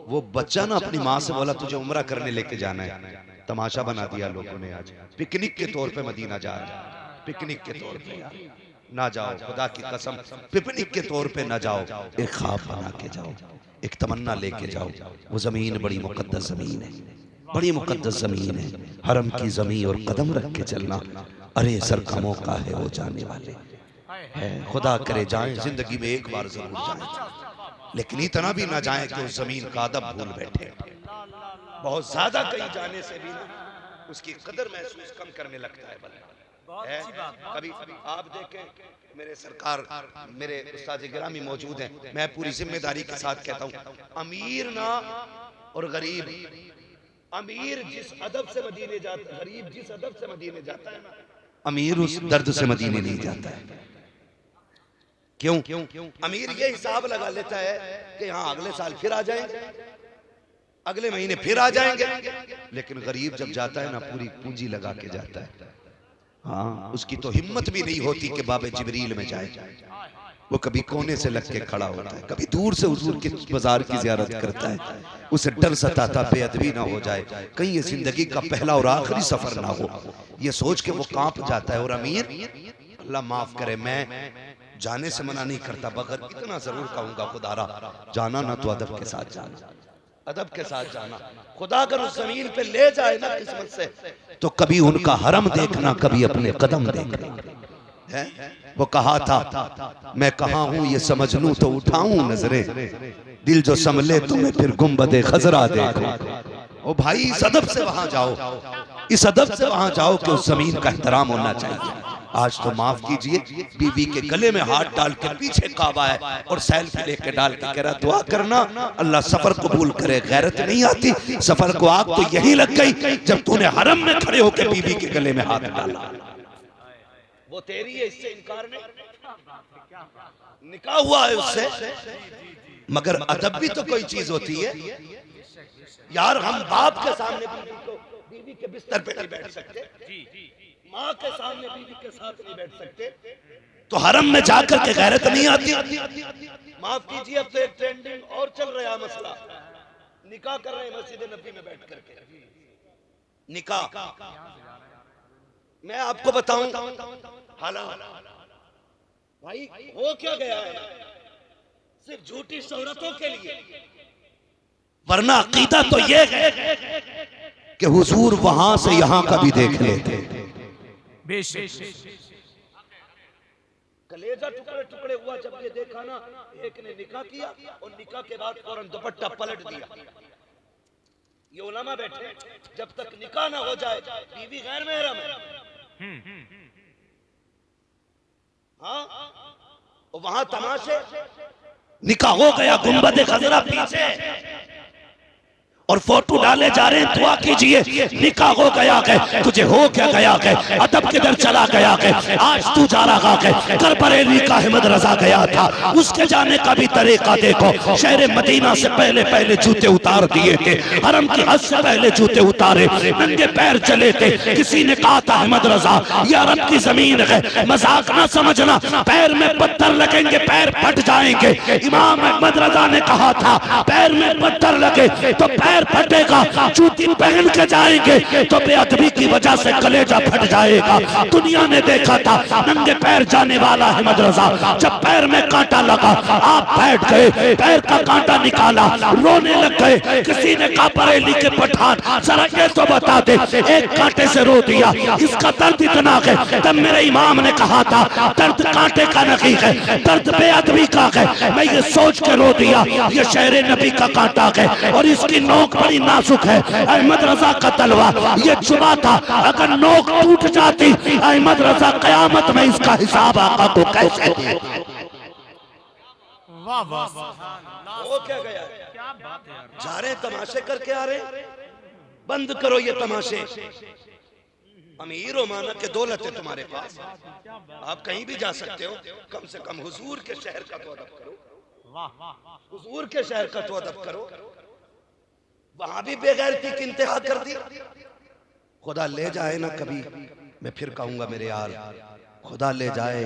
वो बच्चा ना अपनी माँ से बोला तुझे उम्रा करने लेके जाना है, तमाशा बना दिया लोगों ने। आज पिकनिक के तौर पे मदीना जा रहा है, पिकनिक के तौर पे। यार ना जाओ, खुदा की कसम पिकनिक के तौर पे ना जाओ, एक ख्वाब बना के जाओ, एक तमन्ना लेके जाओ। वो जमीन बड़ी मुकद्दस जमीन है, बड़ी मुकद्दस जमीन है, हरम की जमीन और कदम रख के चलना। अरे सर का मौका है वो जाने वाले है, खुदा करे जाएं जिंदगी में एक बार जरूर जाएं, लेकिन इतना भी ना जाएं कि उस जमीन का अदब भूल बैठे। बहुत ज्यादा कहीं जाने से भी ना उसकी कदर महसूस कम करने लगता है बंदा। है कभी आप देखें, मेरे सरकार मेरे उस्ताद गिरामी मौजूद हैं, मैं पूरी जिम्मेदारी के साथ कहता हूँ, अमीर ना और गरीब, अमीर जिस अदब से मदीने जाता है, गरीब जिस अदब से मदीने जाता है, अमीर उस दर्द से मदीने नहीं जाता है। क्यों? अमीर ये हिसाब लगा लेता है कि हाँ अगले साल फिर आ जाएंगे, अगले महीने फिर आ जाएंगे, लेकिन गरीब जब जाता है ना पूरी पूंजी लगा के जाता है। हाँ, उसकी तो हिम्मत भी नहीं होती कि बाबे जिब्रील में जाए। वो कभी कोने से लग के खड़ा होता है, कभी दूर से हुजूर के बाजार की ज़ियारत करता है। उसे डर सताता बेअदबी ना हो जाए, कहीं ये जिंदगी का पहला और आखिरी सफर ना हो, ये सोच के वो कांप जाता है। और अमीर, अल्लाह माफ करे, मैं जाने से मना नहीं करता, मगर इतना जरूर कहूंगा, खुदारा जाना ना तो अदब के साथ जाना, अदब के साथ जाना। खुदा अगर उस जमीन पे ले जाए ना किस्मत से, तो कभी उनका हरम देखना, कभी अपने कदम देखना है। वो कहा था मैं कहा हूं ये समझ लूं तो उठाऊं नजरे, दिल जो संभले तो मैं फिर गुंबदे खजरा देखूं। ओ भाई इस अदब से वहां जाओ, इस अदब से वहां जाओ कि उस जमीन का एहतराम होना चाहिए। आज तो माफ कीजिए, बीवी के गले में हाथ डाल के पीछे काबा है और सेल्फी लेके डाल के कह रहा दुआ करना अल्लाह सफर कबूल करे। गैरत नहीं आती? सफर को आग तो यही लग गई जब तूने हरम में खड़े होकर बीवी के गले में हाथ डाला। वो तेरी है, इससे इनकार नहीं, निकाह हुआ है उससे, मगर अदब भी तो कोई चीज होती है यार। हम बाप के सामने बीवी के बिस्तर पे नहीं बैठ सकते, माँ के सामने बीवी के साथ नहीं बैठ सकते, तो हरम में जाकर के गैरत नहीं आती? माफ कीजिए, अब तो एक ट्रेंडिंग और चल रहा है मसला, निकाह कर रहे हैं मस्जिद नबी में बैठ करके। निकाह मैं आपको बताऊं हालात भाई हो क्या गया है, सिर्फ झूठी शोहरतों के लिए, वरना अकीदा तो ये है कि हुजूर वहां से यहां का भी देख लेते। कलेजा टुकड़े टुकड़े हुआ जब ये देखा ना, एक ने निकाह किया और निकाह के बाद फौरन दुपट्टा पलट दिया। ये उलमा बैठे, जब तक निकाह ना हो जाए बीवी गैर महरम है। हाँ, और वहां तमाशे, निकाह हो गया, गुंबद खजरा पीछे और फोटो डाले जा रहे हैं, दुआ कीजिए निकाह हो गया है, तुझे हो क्या गया है, अदब किधर चला गया है, आज तू जा रहा है। कर बरेली का अहमद रजा गया था, उसके जाने का भी तरीका देखो। शहर मदीना से पहले पहले जूते उतार दिए थे, हरम की हद से पहले जूते उतारे, नंगे पैर चले थे। किसी ने कहा था अहमद रजा ये अरब की जमीन है, मजाक ना समझना, पैर में पत्थर लगेंगे, पैर फट जाएंगे। इमाम अहमद रजा ने कहा था पैर में पत्थर लगे तो पैर फटेगा, जूती पहन के जाएंगे तो बेअदबी की वजह से कलेजा फट जाएगा। दुनिया ने देखा था नंगे पैर जाने वाला अहमद रजा, जब पैर में कांटा लगा आप बैठ गए, पैर का कांटा निकाला, रोने लग गए। किसी ने कहा बरेली के पठान जरा ये तो बता दे, एक कांटे से रो दिया, इसका दर्द इतना है। तब मेरे इमाम ने कहा था दर्द कांटे का नहीं है, दर्द बेअदबी का है। मैं ये सोच के रो दिया ये शहर नबी का कांटा है और इसकी नोक बड़ी नाजुक है। अहमद रजा का तलवार ये चुबा था, अगर नोक टूट जाती अहमद रजा कयामत में इसका हिसाब आका को कैसे दे। वाह वाह, वो क्या गया, क्या बात है यार। जा रहे तमाशे करके आ रहे, बंद करो ये तमाशे। अमीर हो माना के दौलत है तुम्हारे पास, आप कहीं भी जा सकते हो, कम से कम हुजूर के शहर का तो अदब करो, हुजूर के शहर का तो अदब करो। वहां भी बेगैरती की इंतहा कर दी। खुदा ले जाए ना कभी, मैं फिर कहूंगा मेरे यार, खुदा ले जाए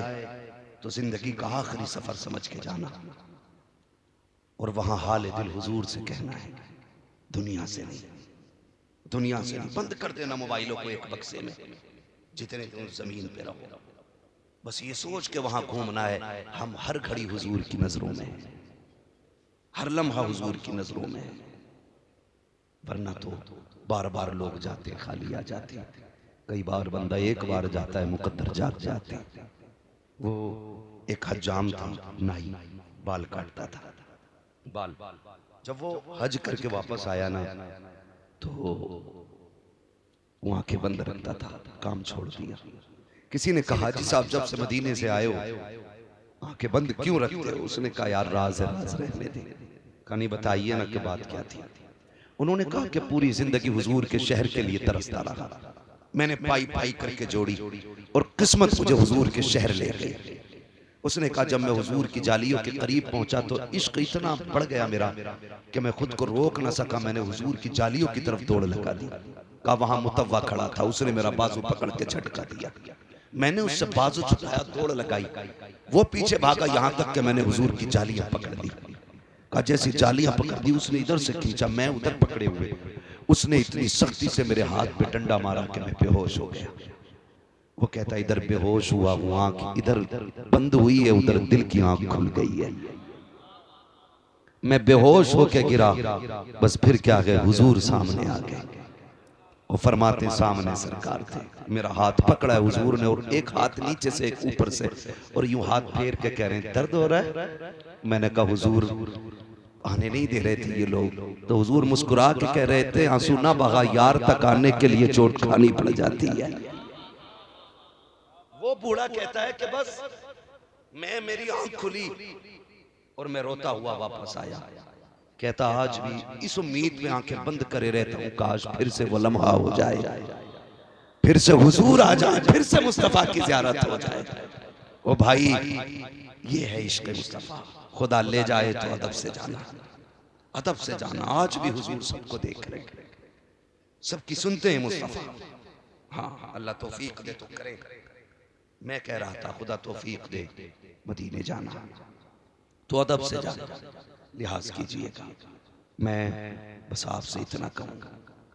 तो जिंदगी का आखिरी सफर समझ के जाना। और वहां हाल दिल हुजूर से कहना है, दुनिया से नहीं, दुनिया से नहीं। बंद कर देना मोबाइलों को एक बक्से में, जितने दिन जमीन पे रहो, बस ये सोच के वहां घूमना है हम हर घड़ी हुजूर की नजरों में, हर लम्हा हुजूर की नजरों में। वरना तो बार बार लोग जाते खाली आ जाते, कई बार बंदा एक बार जाता है मुकद्दर जाग जाते। वो एक हज्जाम था, नाई, बाल काटता था, बाल। जब वो हज करके वापस आया ना तो वो आंखें बंद रखता था, काम छोड़ दिया। किसी ने कहा जी साहब जब से मदीने से आए हो आंखें बंद क्यों रखते हो? उसने कहा यार राज है, राज रहने दे। कहा नहीं बताइए ना कि बात क्या थी। उन्होंने कहा कि पूरी जिंदगी हुजूर के शहर के लिए तरसता रहा, मैंने पाई पाई करके जोड़ी और किस्मत मुझे हुजूर के शहर ले गई। उसने कहा जब मैं हुजूर की जालियों के करीब पहुंचा तो इश्क इतना बढ़ गया मेरा कि मैं खुद को रोक न सका, मैंने हुजूर की जालियों की तरफ दौड़ लगा दी। कहा वहां मुतव्वा खड़ा था, उसने मेरा बाजू पकड़ के झटका दिया, मैंने उससे बाजू छुड़ाया, दौड़ लगाई, वो पीछे भागा यहां तक कि मैंने हुजूर की जालियां पकड़ ली। कहा जैसी जालियां पकड़ दी उसने इधर से खींचा, मैं उधर पकड़े हुए, उसने इतनी सख्ती से मेरे हाथ पे डंडा मारा कि मैं बेहोश हो गया। वो कहता इधर बेहोश हुआ, वो आंख इधर बंद हुई है, उधर दिल की आंख खुल गई है। मैं बेहोश होके गिरा, बस फिर क्या गए हुजूर सामने आ गए। वो फरमाते सामने सरकार थे, मेरा हाथ पकड़ा है हुजूर ने और एक हाथ नीचे से एक ऊपर से, और यूं हाथ फेर के कह रहे हैं दर्द हो रहा है। मैंने कहा हुजूर आने नहीं दे रहे थे ये लोग, तो हुजूर मुस्कुरा के कह रहे थे आंसू ना बहा, यार तक आने के लिए चोट खानी पड़ जाती है। वो बूढ़ा कहता है कि बस मेरी आंख खुली और मैं रोता हुआ वापस आया। कहता आज भी इस उम्मीद में आंखें बंद करे रहता हूं, काश फिर से वो लम्हा हो जाए, फिर से हुजूर आ जाए, फिर से मुस्तफा की ज़ियारत हो जाए। ओ भाई ये है इश्क मुस्तफा, खुदा ले जाए तो अदब से जाना, अदब से जाना। आज भी हुजूर सबको देख रहे, सबकी सुनते हैं मुस्तफा। हाँ अल्लाह तौफीक दे तो करे। मैं कह रहा था खुदा तौफीक दे मदीने जाना तो अदब से जाना, लिहाज कीजिएगा। मैं बस आपसे इतना कहूँगा,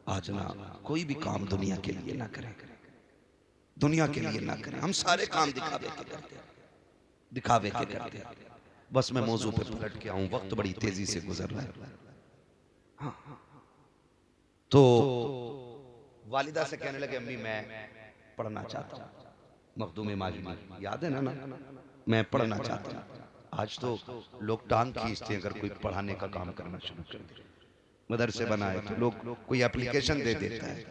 आज ना कोई भी काम दुनिया के लिए ना करें, दुनिया के लिए ना करें। हम सारे काम दिखावे के करते हैं, दिखावे के करते हैं। बस मैं मौजू पे पलट के आऊं, वक्त बड़ी तेजी से गुजर रहा है। हाँ तो वालिदा से कहने लगे अम्मी मैं पढ़ना चाहता हूँ, मखदूम माजिदी याद है ना, मैं पढ़ना चाहता हूँ। आज तो लोग टांग खींचते हैं, अगर कोई पढ़ाने का काम करना शुरू कर दे, मदरसे बनाए तो लोग कोई एप्लीकेशन दे देता है,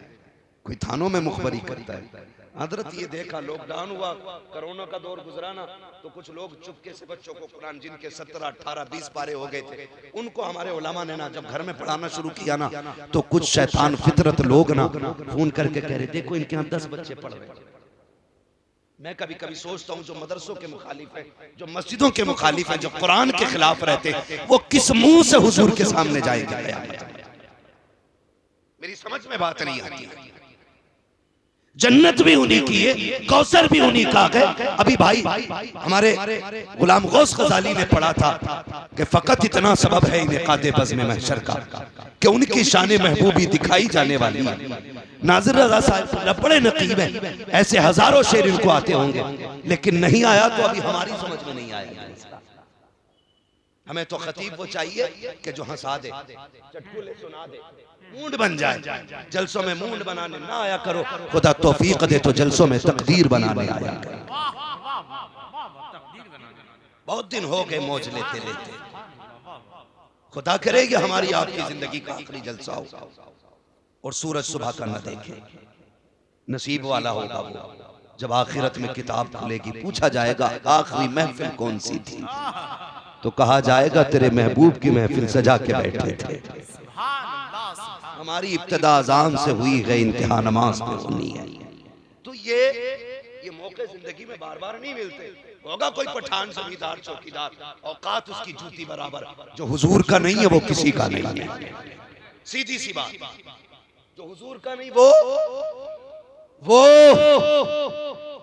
कोई थानों में मुखबरी करता है। हजरत ये देखा लॉकडाउन हुआ, कोरोना का दौर गुजरा ना, तो कुछ लोग चुपके से बच्चों को कुरान जिनके 17, 18, 20 पारे हो गए थे, उनको हमारे उलमा ने ना जब घर में पढ़ाना शुरू किया ना, तो कुछ शैतान फितरत लोग ना फोन करके कह रहे देखो इनके यहाँ 10 बच्चे पढ़ रहे हैं। मैं कभी कभी सोचता हूँ जो मदरसों के मुखालिफ है, जो मस्जिदों के मुखालिफ है, जो कुरान के खिलाफ रहते, वो किस मुंह से हुजूर के सामने जाएंगे क़यामत में? मेरी समझ में बात नहीं आती। जन्नत भी उन्हीं की है, कौसर भी उन्हीं का है। अभी भाई हमारे गुलाम गौस गजाली ने पढ़ा था कि फकत इतना सबब है इनेकादे बज़्म महशर का कि उनकी शान महबूबी दिखाई जाने वाली है। नाज़िर रज़ा साहब बड़े नकीब हैं, ऐसे हजारों शेर इनको आते होंगे, लेकिन नहीं आया तो अभी हमारी समझ में नहीं आया। हमें तो खतीब वो चाहिए कि जो हंसा दे, चटकुले सुना दे, मूड बन जाए। जलसों में मूड बनाने ना आया करो, खुदा तौफीक दे तो जलसों में तकदीर बनाने आया करो। बहुत दिन हो गए मौज लेते लेते, खुदा करे कि हमारी आपकी जिंदगी का आखिरी जलसा हो और सूरज सुबह का न देखे। नसीब वाला होगा वो जब आखिरत में किताब खुलेगी, पूछा जाएगा आखिरी महफिल कौन सी थी, तो कहा जाएगा तेरे महबूब की महफिल सजा के बैठे थे। हमारी इब्तिदा अज़ान से हुई है, इंतहा नमाज में होनी है। तो ये मौके जिंदगी में बार बार नहीं मिलते। होगा कोई पठान, जमींदार, चौकीदार, औकात उसकी जूती बराबर, जो हुजूर का नहीं है वो किसी का नहीं है। सीधी सी बात, जो हुजूर का नहीं वो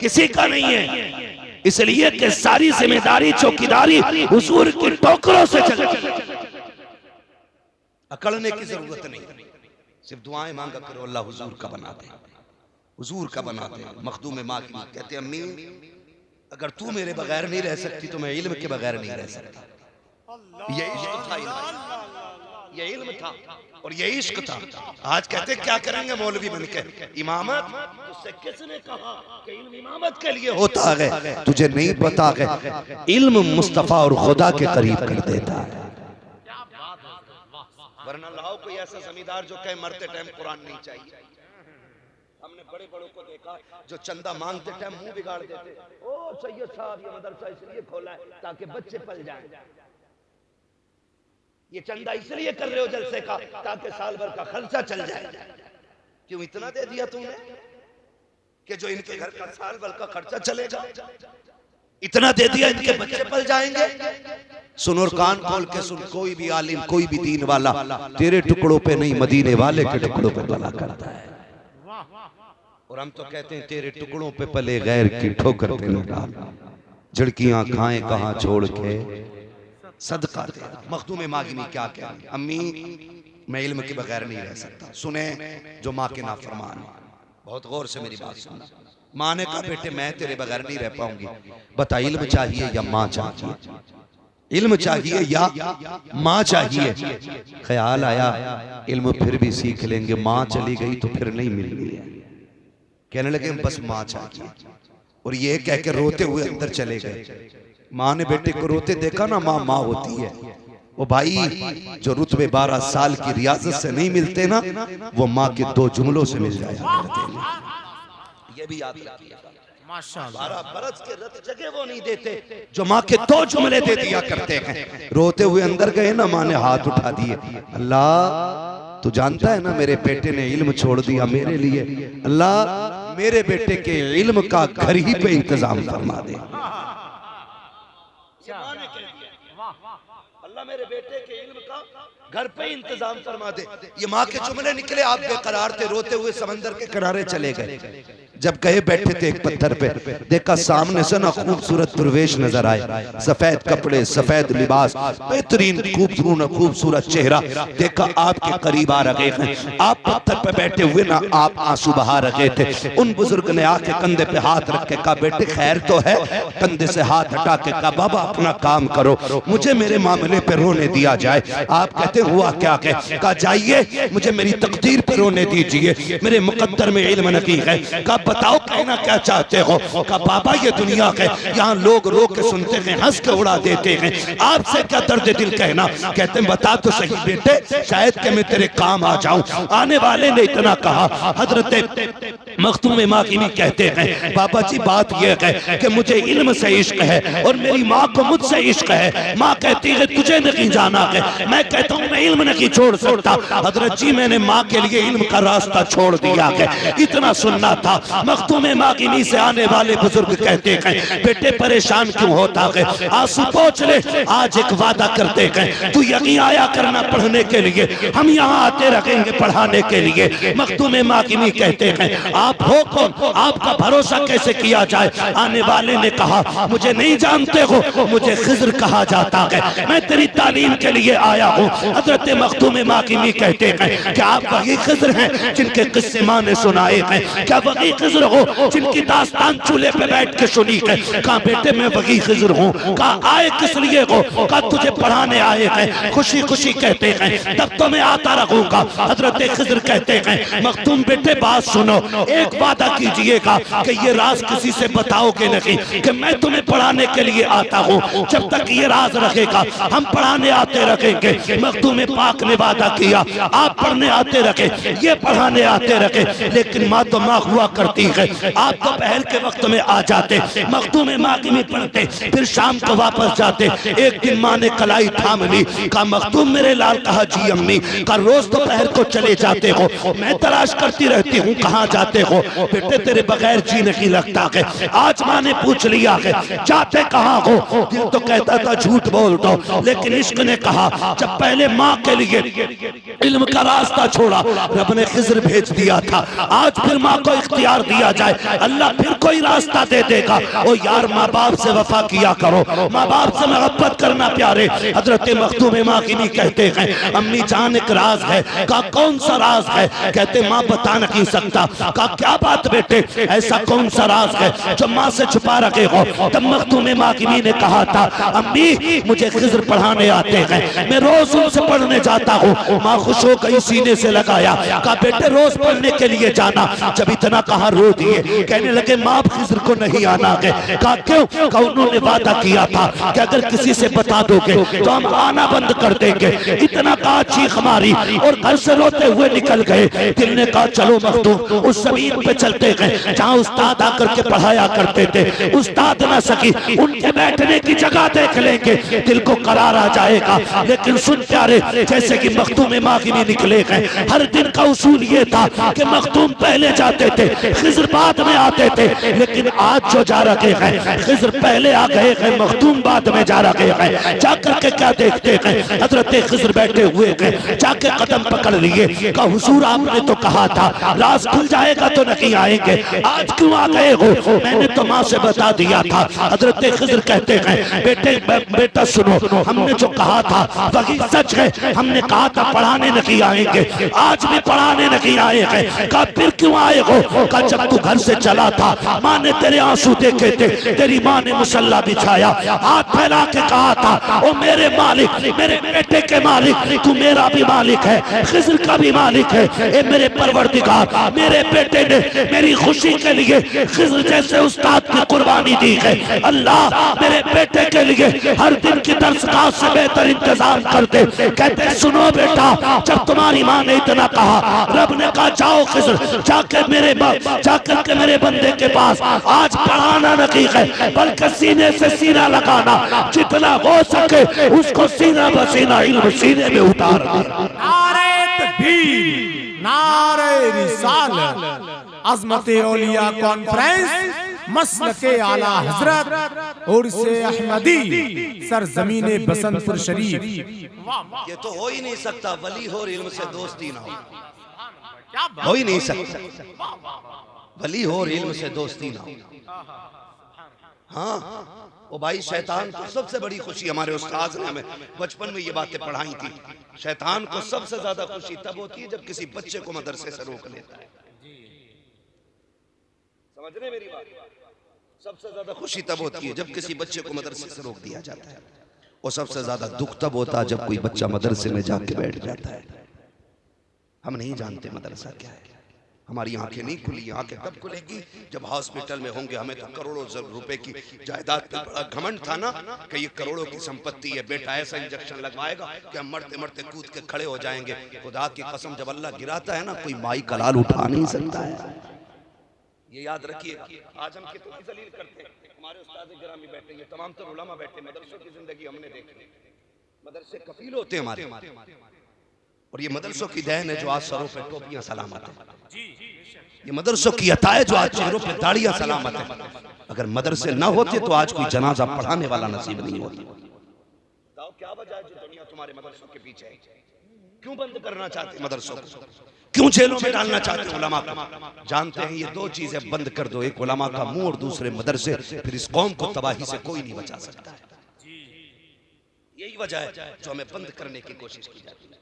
किसी का नहीं है। इसलिए कि सारी जिम्मेदारी चौकीदारी हुजूर के टोकरों से चलती है। अकड़ने की जरूरत नहीं, सिर्फ दुआएं मांगा करो, अल्लाह हुजूर का बना दे, हुजूर का बना दे। मखदूम माँ की कहते अम्मी अगर तू मेरे बगैर नहीं रह सकती तो मैं इल्म के बगैर नहीं रह सकता। ये इश्क था, ये इल्म था और ये इश्क था। आज कहते क्या करेंगे मौलवी बनके इमामत, तुझसे किसने कहा कि इल्म इमामत के लिए होता है? तुझे नहीं पता है इल्म मुस्तफा और खुदा के करीब कर देता है। वरना लाओ कोई ऐसा जमींदार जो कहे मरते टाइम कुरान नहीं चाहिए। हमने बड़े बड़ों को देखा जो चंदा मांगते टाइम मुंह बिगाड़ देते। ओ सैयद साहब ये मदरसा इसलिए खोला है ताकि बच्चे पल जाएं। ये चंदा इसलिए कर रहे हो जलसे का ताकि साल भर का खर्चा चल जाए। क्यों इतना दे दिया तुमने कि जो इनके घर का साल भर का खर्चा चलेगा? इतना दे दिया इनके बच्चे पल जाएंगे। सुन और कान खोल के सुन, कोई भी आलिम कोई भी दीन वाला तेरे टुकड़ों पे नहीं मदीने वाले के टुकड़ों पे भला करता है। और हम तो कहते हैं तेरे टुकड़ों पे पले गैर की ठोकर पे लगा, झड़कियां खाएं कहां छोड़ के सदका दे। मखदूम मागिनी क्या कह रही, अम्मी मैं इल्म के बगैर नहीं रह सकता। सुने जो माँ के नाफरमान, बहुत गौर से मेरी बात सुन। माँ ने कहा बेटे मैं तेरे बगैर नहीं रह पाऊंगी, बता इल्म चाहिए या माँ चाहिए? इल्म चाहिए या माँ चाहिए? ख्याल आया इल्म फिर भी सीख लेंगे, माँ चली गई तो फिर नहीं मिलनी है। कहने लगे बस माँ चाहिए। और ये कह के रोते हुए अंदर चले गए। माँ ने बेटे को रोते देखा ना, माँ माँ होती है। वो भाई जो रुतबे 12 साल की रियाजत से नहीं मिलते ना, वो माँ के 2 जुमलों से मिल जाया करते हैं। ये भी याद रखिएगा, 12 बरस के रत जगह वो नहीं देते जो माँ के 2 जुमले दे दिया करते हैं। रोते हुए अंदर गए ना, माँ ने हाथ उठा दिए, अल्लाह तू जानता है ना मेरे बेटे ने इल्म छोड़ दिया मेरे लिए, अल्लाह मेरे बेटे के इल्म का घर ही पे इंतजाम फरमा दे। अल्लाह मेरे बेटे के इल्म का घर पे इंतजाम फरमा दे। ये माँ के जुमले निकले, आप बेकरार थे, रोते हुए समंदर के किनारे चले गए। जब गए बैठे थे एक पत्थर पे, देखा सामने से ना खूबसूरत दुर्वेश नजर आए, सफेद कपड़े सफेद लिबास, बेहतरीन खूबसूरत चेहरा। देखा आपके करीब आ रहे हैं, आप पत्थर पे बैठे हुए ना आप आंसू बहा रहे थे। उन बुजुर्ग ने आके कंधे पे हाथ रख के कहा बेटे खैर तो है? कंधे से हाथ हटा के कहा बाबा अपना काम करो, मुझे मेरे मामले पे रोने दिया जाए। आप कहते हुआ क्या? कहा जाइए मुझे मेरी तकदीर पे रोने दीजिए, मेरे मुकद्दर में इल्म नहीं है। कहा बताओ कहना क्या चाहते हो? कहा बाबा ये दुनिया है, यहाँ लोग रो के सुनते हैं, हंस के उड़ा देते हैं, आपसे क्या दर्द दिल कहना? कहते हैं बता तो सही बेटे, शायद कि मैं तेरे काम आ जाऊं। आने वाले ने इतना कहा। हजरत मखदूम माकिनी कहते हैं बाबा जी बात यह है कि मुझे इल्म से इश्क है और मेरी माँ को मुझसे इश्क है। माँ कहती है तुझे नहीं जाना है, मैं कहता हूँ मैं इल्म नहीं छोड़ सकता। हजरत जी मैंने माँ के लिए इल्म का रास्ता छोड़ दिया है, इतना सुनना था। मखदूम माकिनी से आने वाले बुजुर्ग कहते हैं बेटे परेशान क्यों होता है, आंसू पोंछ ले, आज एक वादा करते हैं तू यहीं आया करना पढ़ने के लिए, हम यहाँ आते रहेंगे पढ़ाने के लिए। मखदूम माकिनी कहते हैं आप हो कौन, आपका भरोसा कैसे किया जाए? आने वाले ने कहा मुझे नहीं जानते हो, मुझे खिज़्र कहा जाता है, मैं तेरी तालीम के लिए आया हूँ। हजरत मखदूम माकिनी कहते हैं क्या आप वही खिज़्र हैं जिनके किस्से माँ ने सुनाए हैं? क्या वही खिज़्र हो जिनकी दास्तान चूल्हे पे बैठ के सुनी है? कहा बेटे मैं वही खिज़्र हूँ। कहा आए किस लिए हो? कहा तुझे पढ़ाने आए हैं। खुशी खुशी कहते हैं तब तो मैं आता रहूंगा। हजरत खिज़्र कहते हैं मखदूम बेटे बात सुनो, एक वादा कीजिएगा कि ये राज किसी से बताओगे नहीं कि मैं तुम्हें पढ़ाने के लिए आता हूँ। जब तक ये राज रखेगा हम पढ़ाने आते रहेंगे। मखदूम पाक ने वादा किया आप पढ़ने आते रखे, ये पढ़ाने आते रखे, लेकिन माँ तो माँ हुआ करती है, आप तो पहल के वक्त में आ जाते, मखदूम माकिनी पढ़ते, फिर शाम को वापस जाते। एक दिन माँ ने कलाई थाम ली, कहा मखदूम मेरे लाल। कहा जी अम्मी। कहा रोज दोपहर को चले जाते हो, मैं तलाश करती रहती हूँ कहाँ जाते हो? बेटे तेरे बगैर जी नहीं लगता है। आज माँ ने पूछ लिया है जाते कहाँ हो? दिल तो कहता था झूठ बोल दो, लेकिन इश्क ने कहा जब पहले माँ के लिए इल्म का रास्ता छोड़ा, रब ने खिज़र भेज दिया था। आज फिर माँ को इख्तियार दिया जाए, अल्लाह फिर कोई रास्ता दे देगा। ओ यार, माँ बाप से वफा किया करो, माँ बाप से मोहब्बत करना प्यारे। हजरत मखदूम माकिनी कहते हैं, अम्मी जान एक राज है। का कौन सा राज है? कहते माँ बता नहीं सकता। का क्या बात बेटे, ऐसा कौन सा राज है जो माँ से छुपा रखे हो? तब मखदूम माकिनी ने कहा था, अम्मी मुझे खिज़र पढ़ाने आते हैं, मैं रोज उनसे पढ़ने जाता हूँ। माँ खुश हो गई, सीने से लगाया, कहा बेटे रोज पढ़ने के लिए जाना। जब इतना कहा रो दिए, कहने लगे माँ अब खिज़र को नहीं आना है। कहा क्यों? कहा उन्होंने वादा किया था कि अगर किसी से बता दोगे तो हम आना बंद कर देंगे। इतना कहा, चीख मारी और घर से रोते हुए निकल गए। दिल ने कहा चलो मखदूम उस जमीन पे चलते गए जहाँ उस्ताद आकर के पढ़ाया करते थे। उस्ताद ना सकी, उनके बैठने की जगह देख लेंगे, दिल को करार आ जाएगा। लेकिन सुन प्यारे, जैसे कि मखदूम माकिनी निकले गए, हर दिन का उसूल ये था कि मखदूम पहले जाते थे, खिज़र बाद में आते थे। लेकिन आज जो जा रखे हैं, खिज़र पहले आ गए हैं, मखदूम बाद में जा रखे हैं। जाकर के क्या देखते हैं, हजरत खिज़र बैठे हुए हैं, जाके कदम पकड़ लिए। कहा हुजूर आपने तो कहा था राज खुल जाएगा तो नहीं आएंगे, आज क्यों आ गए हो? मैंने तो माँ से बता दिया था। हजरत खिज़र कहते हैं, बेटा सुनो, हमने जो कहा था वही सच है। हमने कहा था पढ़ाने नहीं आएंगे, आज भी पढ़ाने नहीं आए हैं। कहा फिर क्यों आए हो? कहा जब तू घर से चला था माँ ने तेरे आंसू देखे थे, तेरी माँ ने मुसल्ला बिछाया, हाथ फैला के कहा था ओ मेरे मालिक, मेरे बेटे के मालिक, तू मेरा भी मालिक है, खिज़र का भी मालिक है। ए मेरे परवरदिगार, मेरे बेटे ने मेरी खुशी के लिए खिज़र जैसे उस्ताद की कुर्बानी दी है। अल्लाह मेरे बेटे के लिए हर दिन की दरसगाह से बेहतर इंतजाम कर दे। कहते सुनो बेटा, जब तुम्हारी माँ ने इतना कहा, रब ने कहा जाओ खिज़र, जाकर के मेरे बंदे के पास आज पढ़ाना नहीं है बल्कि सीने से सीना लगाना, जितना हो सके उसको सीना बसीना इल्म सीने में उतार दे। नारे तकबीर, नारे रिसालत, अज़मत औलिया कॉन्फ्रेंस, मसलके आला हजरत उर्से अहमदी, सरजमीने बसंतपुर शरीफ। ये तो हो ही नहीं सकता, वली हो और इल्म से दोस्ती ना हो ही नहीं सकता। वली हो और इल्म से दोस्ती ना हो। हाँ ओ भाई, शैतान को सबसे बड़ी खुशी, हमारे उस्ताद ने हमें बचपन में ये बातें पढ़ाई थी, शैतान को सबसे ज्यादा खुशी तब होती है जब किसी बच्चे को मदरसे से रोक लेता है। समझ रहे मेरी बात? सबसे ज्यादा खुशी तब होती है जब किसी बच्चे को मदरसे से रोक दिया जाता है, और सबसे ज्यादा दुख तब होता है जब कोई बच्चा मदरसे में जाके बैठ जाता है। हम नहीं जानते मदरसा क्या है, हमारी आंखें नहीं खुली। आंखें तब खुलेगी जब हॉस्पिटल में होंगे। हमें तो करोड़ों रुपए की जायदाद पे घमंड था ना कि ये करोड़ों की संपत्ति है, बेटा ऐसा इंजेक्शन लगवाएगा कि हम मरते मरते कूद के खड़े हो जाएंगे। खुदा की कसम, जब अल्लाह गिराता है ना, कोई माई का लाल उठा नहीं सकता है। ये याद रखिए। आज हम कितनी जलील करते हैं, हमारे उस्ताद गिरामी बैठे, ये तमाम तो उलमा बैठे, मदरसों की जिंदगी हमने देखी। मदरसे कफील होते हैं हमारे, और ये मदरसों की देन है जो आज सरों पे टोपियां सलामत है। ये मदरसों की अता है जो आज चेहरों पे दाढ़ियां सलामत है। अगर मदरसे ना होते तो आज कोई जनाजा पढ़ाने वाला नसीब नहीं होता। बताओ क्या वजह है जो दुनिया तुम्हारे मदरसों के पीछे है? क्यों बंद करना चाहते मदरसों को? क्यों जेलों में डालना चाहते उलमा को? जानते हैं ये दो चीजें बंद कर दो, एक उलमा का मुंह और दूसरे मदरसे, फिर इस कौम को तबाही से कोई नहीं बचा सकता है। यही वजह है जो हमें बंद करने की कोशिश की जाती है।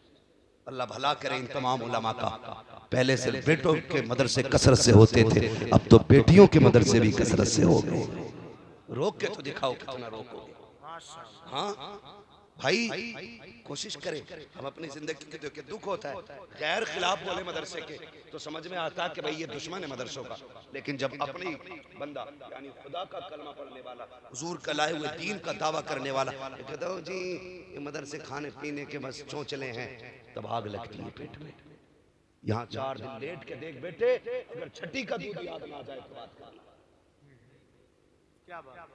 अल्लाह भला करे इन तमाम उलमा का। पहले से बेटों के मदरसे कसरत से होते थे, अब तो बेटियों के मदरसे भी कसरत से हो गए। रोक के तो दिखाओ कितना रोकोगे। हाँ भाई, कोशिश करें। हम अपनी जिंदगी के दुख होता है, गैर खिलाफ बोले मदरसे के तो समझ में आता है कि भाई ये दुश्मन है मदरसों का। लेकिन जब अपनी बंदा यानी खुदा का कलमा पढ़ने वाला, हुजूर का लाए हुए दीन का दावा करने वाला कहता हो जी ये मदरसे खाने पीने के बस चोंचले हैं, तब आग लगती है पेट में। यहाँ 4 दिन लेट के देख बेटे, अगर छठी का दूध याद ना जाए तो बात करना। क्या बात?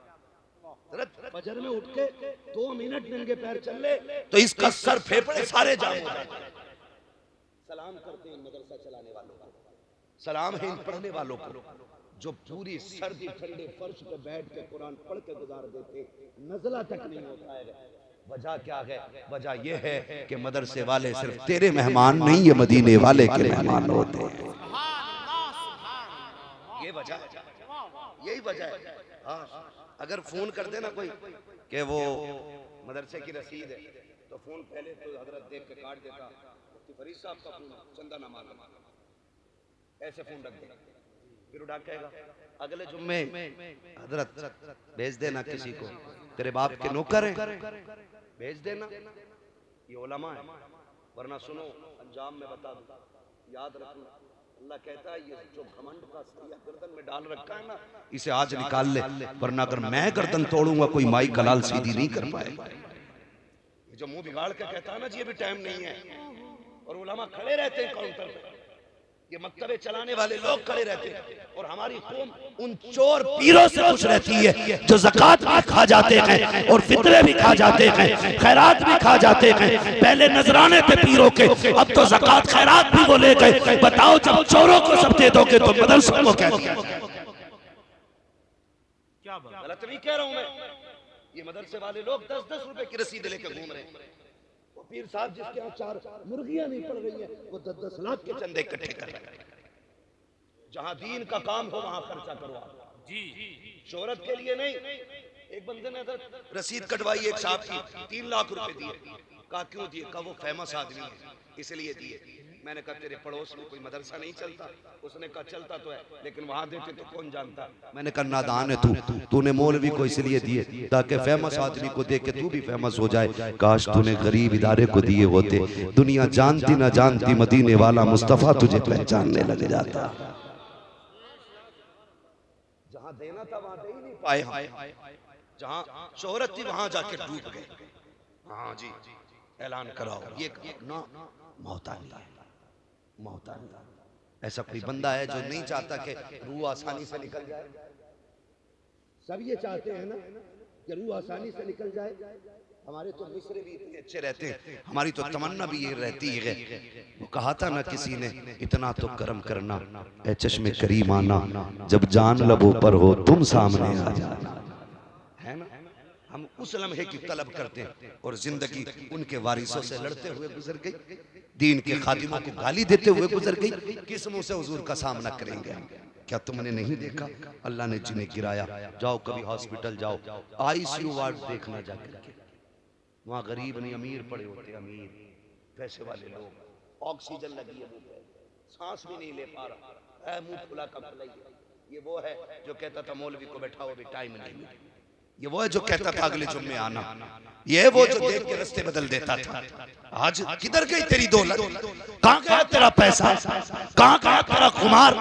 फजर में उठ के 2 मिनट नंगे पैर चल ले तो इसका सर फेफड़े सारे जाम हो जाते हैं। सलाम करते हैं मदरसा चलाने वालों को, सलाम है इन पढ़ने वालों को जो पूरी सर्दी ठंडे फर्श पे बैठ के कुरान पढ़ के गुजार देते, नज़ला तक नहीं होता है। वजह क्या है? वजह यह है कि मदरसे वाले सिर्फ तेरे मेहमान नहीं, ये मदीने वाले के मेहमान होते हैं। ये वजह, यही वजह है। हाँ, अगर फोन कर देना कोई कि वो मदरसे की रसीद है, तो फोन पहले तो हजरत देख के काट देता, फरीद साहब का फोन, चंदा ना मांगना, ऐसे फोन रख देगा। फिर उठा कहेगा अगले जुम्मे हजरत भेज देना किसी को, तेरे बाप के नौकर हैं, भेज देना। ये उलमा है। वरना सुनो, अंजाम में बता दूं, याद रखना, अल्लाह कहता है ये जो घमंड का सरिया गर्दन में डाल रखा है ना, इसे आज निकाल ले, वरना अगर मैं गर्दन तोड़ूंगा कोई माई कलाल सीधी नहीं कर पाएगा। ये जो मुंह बिगाड़ के कहता है ना जी, ये भी टाइम नहीं है, और उलमा खड़े रहते हैं काउंटर पे, ये मकतबे चलाने वाले लोग खड़े रहते हैं, और हमारी कौम उन चोर पीरों से खुश रहती है जो ज़कात भी खा जाते हैं और फितरे भी खा जाते हैं, खैरात भी खा जाते हैं। पहले नजराने थे पीरों के, अब तो ज़कात खैरात भी वो ले गए। बताओ, जब चोरों को सब दे दोगे तो मदरसों को क्या दिया? गलत नहीं कह रहा हूं मैं। ये मदरसे वाले लोग 10-10 रुपए की रसीद लेकर घूम रहे हैं। पीर साहब जिसके यहाँ 4 मुर्गियां नहीं पड़ रही हैं, वो 10-10 लाख के चंदे इकट्ठे कर रहे हैं। जहां दीन का काम हो वहां खर्चा करो आप जी, शोहरत के लिए नहीं। एक बंदे ने रसीद कटवाई एक साहब की, 3 लाख रुपए दिए। कहा क्यों दिए? कहा वो फेमस आदमी है इसलिए दिए। मैंने कहा तेरे पड़ोस में कोई मदरसा नहीं चलता? उसने कहा चलता तो है, लेकिन वहां देते तो कौन जानता। मैंने कहा नादान है तू, तूने मौलवी को इसलिए दिए ताकि फेमस आदमी को देख के तू भी फेमस हो जाए। काश तूने गरीब इदारे को दिए होते, दुनिया जानती ना जानती मदीने वाला मुस्तफा तुझे पहचानने लग जाता। जहां देना था वहां दे ही नहीं पाए, जहां शोहरत थी वहां जाके डूब गए। हाँ जी, ऐलान कराओ ये ना मोहतानी है, मोहतानी। ऐसा कोई बंदा है जो नहीं चाहता कि रूह आसानी से निकल जाए? सब ये चाहते हैं ना कि रूह आसानी से निकल जाए। हमारे तो मिस्र भी इतने अच्छे रहते हैं, हमारी तो तमन्ना भी ये रहती है। वो कहा था ना किसी ने, इतना तो करम करना ऐ चश्मे करीम आना, जब जान लबों पर हो तुम सामने आ जाना। है ना, हम उस लम्हे की तलब करते हैं और जिंदगी उनके वारिसों से लड़ते हुए गुजर गई, दीन के खादिमों को गाली देते हुए गुजर गई। किस मुंह से हुजूर का सामना करेंगे? क्या तुमने नहीं देखा अल्लाह ने जिन्हें गिराया? जाओ कभी हॉस्पिटल जाओ, आईसीयू वार्ड देखना जाकर, वहां गरीब नहीं अमीर पड़े होते, अमीर पैसे वाले लोग, ऑक्सीजन लगी है, सांस भी नहीं ले पा रहा, मुंह खुला कब खुलाइए। ये वो है जो कहता था मौलवी को बैठाओ अभी टाइम नहीं। ये वो है जो कहता था अगले जुम्मे आना। ये वो जो देख के रास्ते बदल देता था। आज किधर गई तेरी दौलत? कहां गया तेरा पैसा? कहां गया तेरा खुमार?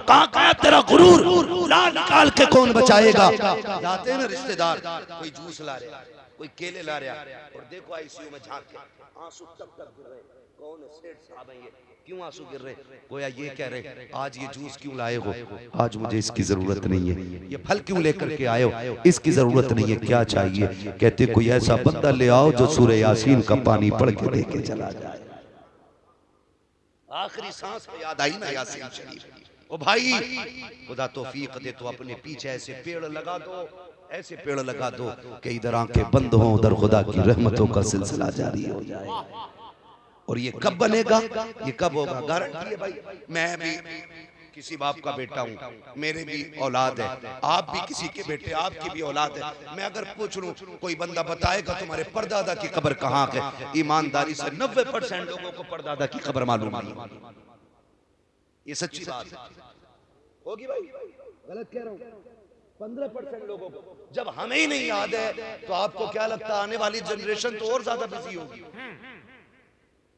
कहां गया तेरा गुरूर? ला निकाल के कौन बचाएगा? जाते हैं ना रिश्तेदार, कोई जूस ला रहा, कोई केले ला रहा, और देखो आईसीयू में झांक के आंसू टप टप गिर रहे। कौन है? सेठ साहब है। ये क्यों आंसू गिर रहे? गोया ये कह रहे आज ये जूस क्यों लाए हो? आज मुझे इसकी जरूरत नहीं है। ये फल क्यों लेकर के आए हो? इसकी जरूरत नहीं है। क्या चाहिए? कहते कोई ऐसा बंदा ले आओ जो सूरह यासीन का पानी पढ़ के दे के चला जाए। आखिरी सांस पे याद आई ना यासीन शरीफ। ओ भाई, खुदा तौफीक दे तो अपने पीछे ऐसे पेड़ लगा दो, ऐसे पेड़ लगा दो कि इधर आंखें बंद हो, उधर खुदा की रहमतों का सिलसिला जारी हो जाए। और ये कब बनेगा? ये कब होगा? गारंटी है भाई। मैं भी किसी बाप का बेटा हूँ, मेरे भी औलाद है, आप भी किसी के बेटे, आपकी भी औलाद है। मैं अगर पूछ लूं, कोई बंदा बताएगा तुम्हारे परदादा की कब्र कहाँ है? ईमानदारी से 90% लोगों को परदादा की कब्र मालूम नहीं। ये सच्ची बात होगी भाई, गलत कह रहा हूँ? 15% लोगों को जब हमें ही नहीं याद है, तो आपको क्या लगता है आने वाली जनरेशन तो और ज्यादा बिजी होगी?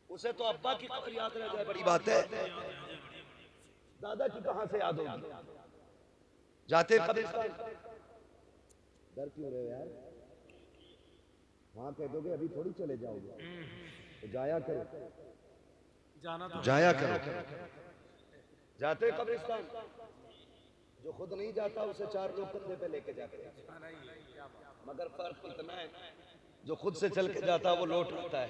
उसे तो अब्बा की कब्र याद रह जाए, बड़ी बात है। दादा की कहां से याद होगी? जाते कब्रिस्तान, डर क्यों रहे हो यार? वहां कह दोगे अभी थोड़ी चले जाओगे, तो जाया करो, जाया करो। जाते कब्रिस्तान, जो खुद नहीं जाता उसे 4 लोग कंधे पे लेके जाते हैं। मगर फर्क इतना है, जो खुद से चल के जाता है वो लौट आता है,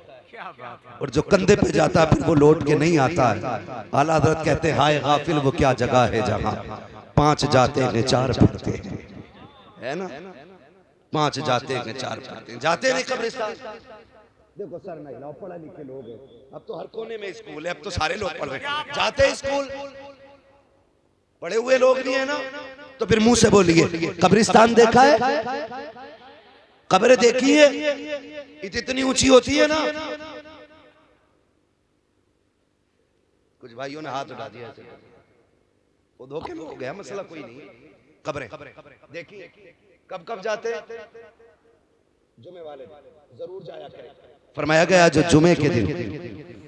और जो कंधे पे जाता है फिर वो लौट के नहीं आता है। आला हज़रत कहते हैं हाय गाफिल वो क्या जगह है जहां 5 जाते हैं 4 फिरते हैं। है ना, 5 जाते हैं 4 पढ़ते हैं, जाते नहीं कब्रिस्तान। देखो सर नहीं लाओ, पढ़े लिखे लोग हैं, अब तो हर कोने में स्कूल है, अब तो सारे लोग पढ़ रहे हैं, जाते हैं स्कूल, पढ़े हुए लोग नहीं है ना, तो फिर मुंह से बोलिए कब्रिस्तान देखा है, कब्रें देखी है, इतनी ऊंची होती है ना। कुछ भाइयों ने हाथ उठा दिया, वो धोखे में हो गया, मसला कोई नहीं। कब्रें देखिए, कब कब जाते हैं, जुमे वाले जरूर जाया करें। फरमाया गया जो जुमे के दिन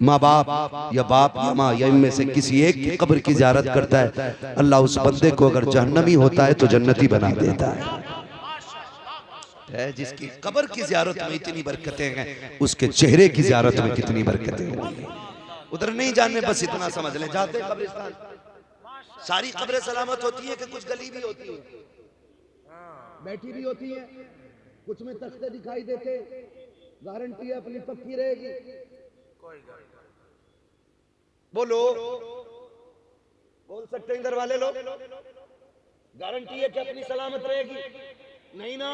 माँ बाप या बाप या माँ या इनमें से किसी एक की कब्र की ज़ियारत करता है, अल्लाह उस बंदे को अगर जहन्नमी होता है तो जन्नती बना देता है। जिसकी कब्र की ज़ियारत में इतनी बरकतें हैं, उसके चेहरे की ज़ियारत में कितनी बरकतें हैं। उधर नहीं जाने, बस इतना समझ लें, जाते कब्रिस्तान। सारी कब्रें सलामत होती है कि कुछ गली भी होती है, बैठी भी होती है, कुछ में तख्ते दिखाई देते, गारंटी है अपनी पक्की रहेगी। बोलो, बोल सकते हैं इधर वाले लोग, गारंटी है कि अपनी सलामत रहेगी? नहीं ना,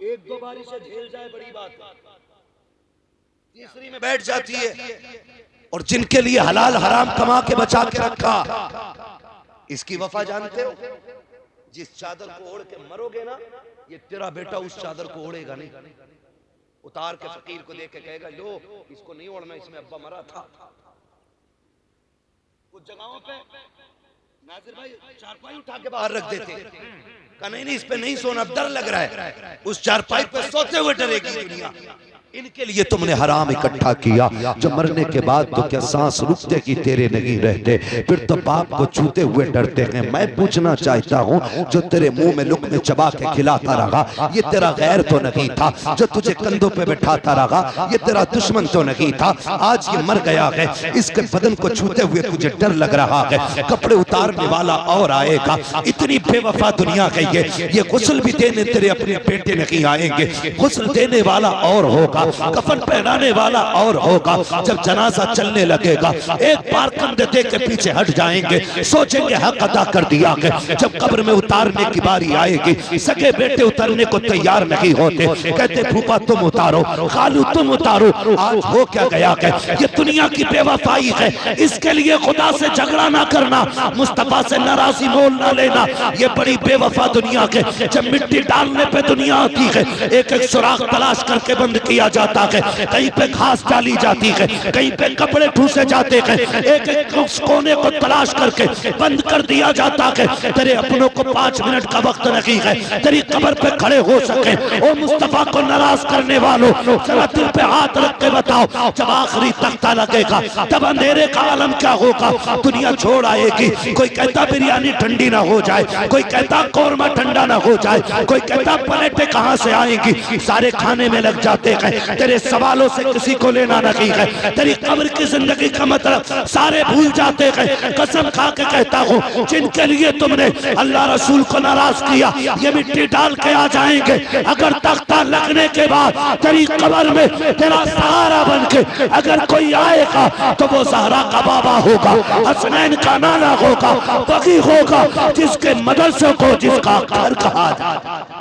1-2 बारिशें झेल जाए बड़ी बात, तीसरी में बैठ जाती है। और जिनके लिए हलाल हराम कमा के बचा के रखा, इसकी वफा जानते हो? जिस चादर को ओढ़ के मरोगे ना, ये तेरा बेटा उस चादर को ओढ़ेगा नहीं, उतार के फकीर को देख के कहेगा लो इसको नहीं ओढ़ना, इसमें अब्बा मरा था। कुछ जगहों पे नाजिर भाई चारपाई उठा के बाहर रख देते, कहा नहीं इस पे नहीं सोना, डर लग रहा है, उस चारपाई पे सोते हुए डरेगी दुनिया। इनके लिए तुमने हराम इकट्ठा किया, जो मरने के बाद तो क्या सांस रुकते कि तेरे नहीं रहते, फिर तो बाप को छूते हुए डरते हैं। मैं पूछना चाहता हूँ, जो तेरे मुंह में लुक़्मे चबा के खिलाता रहा, ये तेरा गैर तो नहीं था? जो तुझे कंधों पे बैठाता रहा, ये तेरा दुश्मन तो नहीं था? आज ये मर गया है, इसके बदन को छूते हुए तुझे डर लग रहा है, कपड़े उतारने वाला और आएगा। इतनी बेवफा दुनिया गई है, ये गुस्ल भी देने तेरे अपने बेटे नहीं आएंगे, गुस्ल देने वाला और होगा, कफन पहनाने वाला और होगा। जब जनाजा चलने लगेगा, एक बार कंधे दे के पीछे हट जाएंगे, सोचेंगे हक अदा कर दिया है। जब कब्र में उतारने की बारी आएगी, सगे बेटे उतरने को तैयार नहीं होते, कहते फूफा तुम उतारो, खालू तुम उतारो। आज हो क्या गया है, ये दुनिया की बेवफाई है। इसके लिए खुदा से झगड़ा ना करना, मुस्तफा से नाराजी मोल ना लेना, ये बड़ी बेवफा दुनिया के। जब मिट्टी डालने पे दुनिया आती है, एक एक सुराख तलाश करके बंद किया जाता है, कहीं पे घास डाली जाती है, कहीं पे कपड़े ठूसे जाते हैं, एक एक कोने को तलाश करके बंद कर दिया जाता है। तेरे अपनों को 5 मिनट का वक्त नहीं है तेरी कब्र पे खड़े हो सके। ओ मुस्तफा को नाराज करने वालों, जरा दिल पे हाथ रख के बताओ, जब आखिरी तख्ता लगेगा तब अंधेरे का आलम क्या होगा? दुनिया छोड़ आएगी, कोई कहता बिरयानी ठंडी ना हो जाए, कोई कहता कौरमा ठंडा ना हो जाए, कोई कहता प्लेटें कहां से आएंगी, सारे खाने में लग जाते हैं। तेरे सवालों से किसी को लेना नहीं है, तेरी कब्र की जिंदगी का मतलब सारे भूल जाते हैं। कसम खा के कहता हूँ, जिनके लिए तुमने अल्लाह रसूल को नाराज किया, ये मिट्टी डाल के आ जाएंगे। अगर तख्ता लगने के बाद तेरी कब्र में तेरा सहारा बन के अगर कोई आएगा, तो वो ज़हरा का बाबा होगा, हसनैन का नाना होगा, बगी होगा, जिसके मदरसे को जिसका घर कहा जाता है।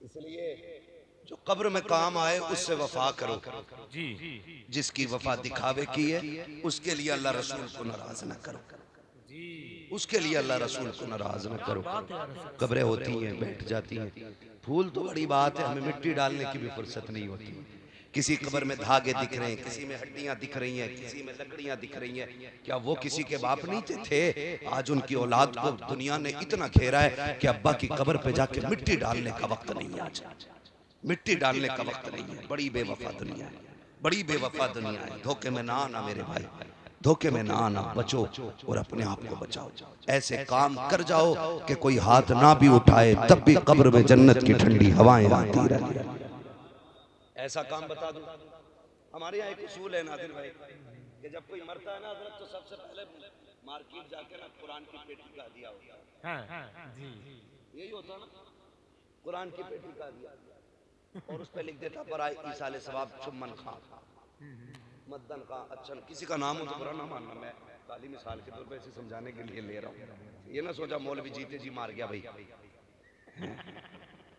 इसलिए जो कब्र में काम आए उससे वफा करो जी। जिसकी वफा दिखावे की है, उसके लिए अल्लाह रसूल को नाराज न करो, उसके लिए अल्लाह रसूल को नाराज न करो। कब्रें होती हैं, बैठ जाती हैं, फूल तो बड़ी बात है, हमें मिट्टी डालने की भी फुर्सत नहीं होती। किसी कब्र में धागे दिख रहे हैं, किसी में हड्डियां दिख रही हैं, किसी में लकड़ियां दिख रही हैं, क्या वो किसी के बाप नहीं थे? आज उनकी औलाद को दुनिया ने इतना घेरा है कि अब्बा की कब्र पे जाके मिट्टी डालने का वक्त नहीं है। आज मिट्टी डालने का वक्त नहीं है। बड़ी बेवफा दुनिया है, बड़ी बेवफा दुनिया है। धोखे में ना आना मेरे भाई, धोखे में ना आना, बचो और अपने आप को बचाओ। ऐसे काम कर जाओ कि कोई हाथ ना भी उठाए, तब भी कब्र में जन्नत की ठंडी हवाएं आती रहे। ऐसा काम बता दूं, हमारे यहाँ एक उसूल है नादिर भाई, कि जब कोई मरता है ना हज़रत, तो सबसे पहले मार्केट जाके ना कुरान की पेटी का दिया होता है, यही होता ना, कुरान की पेटी का दिया और उस पे लिख देता पर ईसाले सवाब चुम्मन खां मद्दन खां अच्छन, किसी का नाम हो तो बुरा ना मानना, मैं काली मिसाल के तौर पे ऐसे समझाने के लिए ले रहा हूँ। ये ना सोचा मौलवी जीते जी मार गया भाई।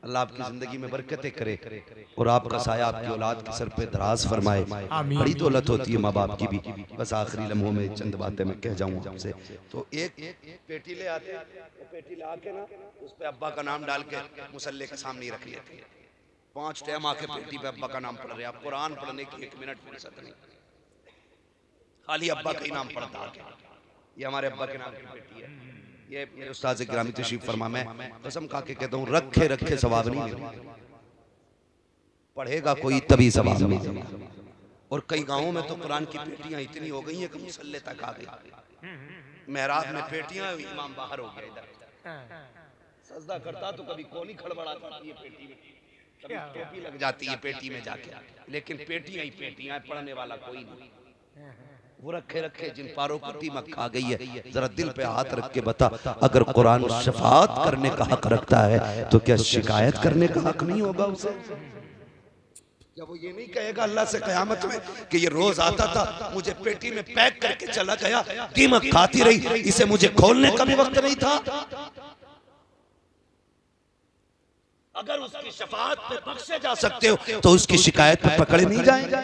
अल्लाह आपकी जिंदगी में बरकतें करे और आपका साया आपकी औलाद के सर पे दराज फरमाए। बड़ी दौलत होती है माँ बाप की भी। बस आखिरी लम्हों में चंद बातें मैं कह जाऊँ आपसे। तो एक पेटी ले आते, पेटी ला के ना उस पे अब्बा का नाम डाल के मुसल्ले के सामने रख लेते हैं। 5 टाइम आके पेटी पे अब्बा का नाम पढ़ रहे, आप कुरान पढ़ने की 1 मिनट फुर्सत नहीं, खाली अब्बा का ही नाम पढ़ता है। ये हमारे अब्बा के नाम की पेटी है। ये मेरे उस्ताद गिरामी तशरीफ फरमा, मैं कसम खा के कहता हूँ रखे रखे सवाब नहीं पढ़ेगा कोई तभी सवाब नहीं। और कई गांवों में तो कुरान की पेटियां इतनी हो गई हैं कि मुसल्ले तक आ गई, मेहराब में पेटियां, इमाम बाहर हो गया, इधर सजदा करता तो कभी कोनी खड़बड़ा जाती है पेटी में, कभी टोपी लग जाती है पेटी में जाके, लेकिन पेटियां ही पेटियां, पढ़ने वाला कोई नहीं। वो रखे रखे जिन पारों को दीमक खा गई है, जरा दिल पे हाथ रख के बता, अगर कुरान शफाअत करने का हक रखता है तो क्या शिकायत करने का हक नहीं होगा उसे? क्या वो ये नहीं कहेगा अल्लाह से कयामत में कि ये रोज आता था, मुझे पेटी में पैक करके चला गया, दीमक खाती रही, इसे मुझे खोलने का भी वक्त नहीं था? अगर उसकी शफाअत पे बख्शे जा सकते हो तो उसकी शिकायत पे पकड़े नहीं जाएंगे।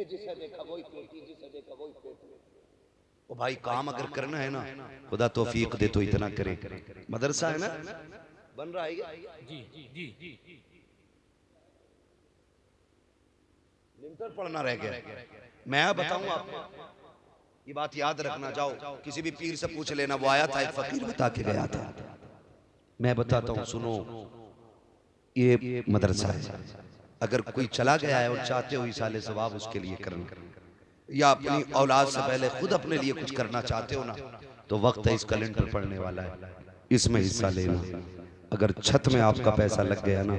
जिसे देखा वही पेटी, जिसे देखा वही पेटी। ओ भाई काम अगर करना है ना, खुदा तौफीक दे तो इतना करे। मदरसा है ना बन रहा है जी जी जी, लिंटर पढ़ना रह गया। मैं बताऊं आपको, ये बात याद रखना, जाओ किसी भी पीर से पूछ लेना, वो आया था एक फकीर बता के गया था। मैं बताता हूँ सुनो, ये मदरसा है, अगर कोई चला गया है और चाहते हो इसाले सवाब उसके लिए करना, या अपनी औलाद से पहले खुद अपने लिए कुछ करना चाहते हो ना, तो वक्त है इस कैलेंडर पढ़ने वाला है, इसमें हिस्सा लेना। अगर छत में आपका पैसा लग गया ना,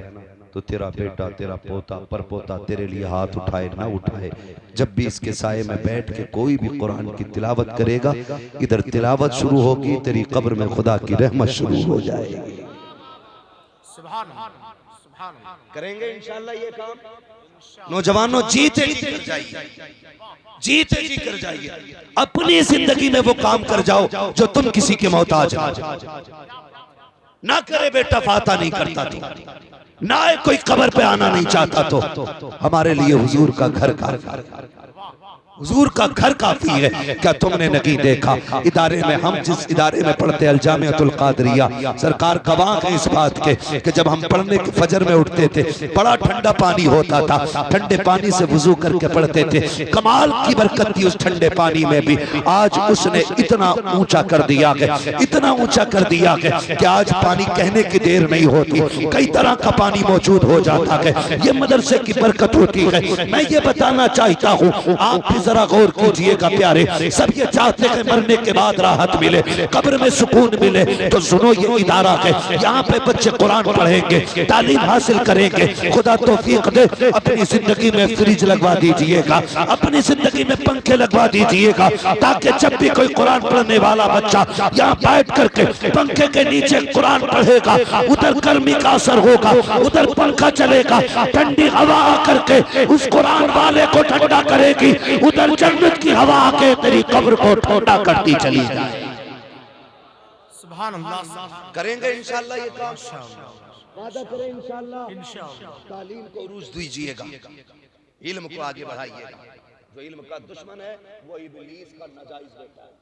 तो तेरा बेटा, तेरा पोता, परपोता तेरे लिए हाथ उठाए ना उठाए, जब भी इसके साये में बैठ के कोई भी कुरान की तिलावत करेगा, इधर तिलावत शुरू होगी, तेरी कब्र में खुदा की रहमत शुरू हो जाएगी। करेंगे इंशाल्लाह ये काम। नौजवानों जीते जी कर जाइए, जीते जी कर जाइए, अपनी जिंदगी में वो काम कर जाओ जो तुम किसी के मोहताज ना करे। बेटा फाता नहीं करता तो ना कोई कब्र पे आना नहीं चाहता तो हमारे लिए हुजूर का घर हुजूर का घर काफी है। क्या तुमने नहीं देखा इदारे में, हम जिस इदारे में पढ़ते अल-जामिअतुल कादरिया, सरकार गवाह है इस बात के कि जब हम पढ़ने के फजर में उठते थे, बड़ा ठंडा पानी होता था, ठंडे पानी से वुजू करके पढ़ते थे, कमाल की बरकत थी उस ठंडे पानी में भी। आज उसने इतना ऊंचा कर दिया है, इतना ऊंचा कर दिया है कि आज पानी कहने की देर नहीं होती, कई तरह का पानी मौजूद हो जाता है। ये मदरसे की बरकत होती है। मैं ये बताना चाहता हूँ, आप जरा गौर कीजिएगा प्यारे, सब ये चाहते हैं मरने के बाद राहत मिले, कब्र में सुकून मिले, तो सुनो ये इदारा है, यहाँ पे बच्चे कुरान पढ़ेंगे, तालीम हासिल करेंगे। खुदा तौफीक दे, अपनी जिंदगी में फ्रिज लगवा दीजिएगा, अपनी जिंदगी में पंखे लगवा दीजिएगा, ताकि जब भी कोई कुरान पढ़ने वाला बच्चा यहाँ बैठ करके पंखे के नीचे कुरान पढ़ेगा, उधर गर्मी का असर होगा, उधर पंखा चलेगा, ठंडी हवा आकर के उस कुरान वाले को ठंडा करेगी, उधर जन्नत की हवा आके तेरी कब्र को ठंडा करती चली जाए। सुभान अल्लाह। करेंगे इंशाल्लाह ये काम, वादा करें इंशाल्लाह। तालीम को उरूज दीजिएगा, इल्म को आगे बढ़ाइएगा। जो इल्म का दुश्मन है वो इब्लीस का नाजायज बेटा है।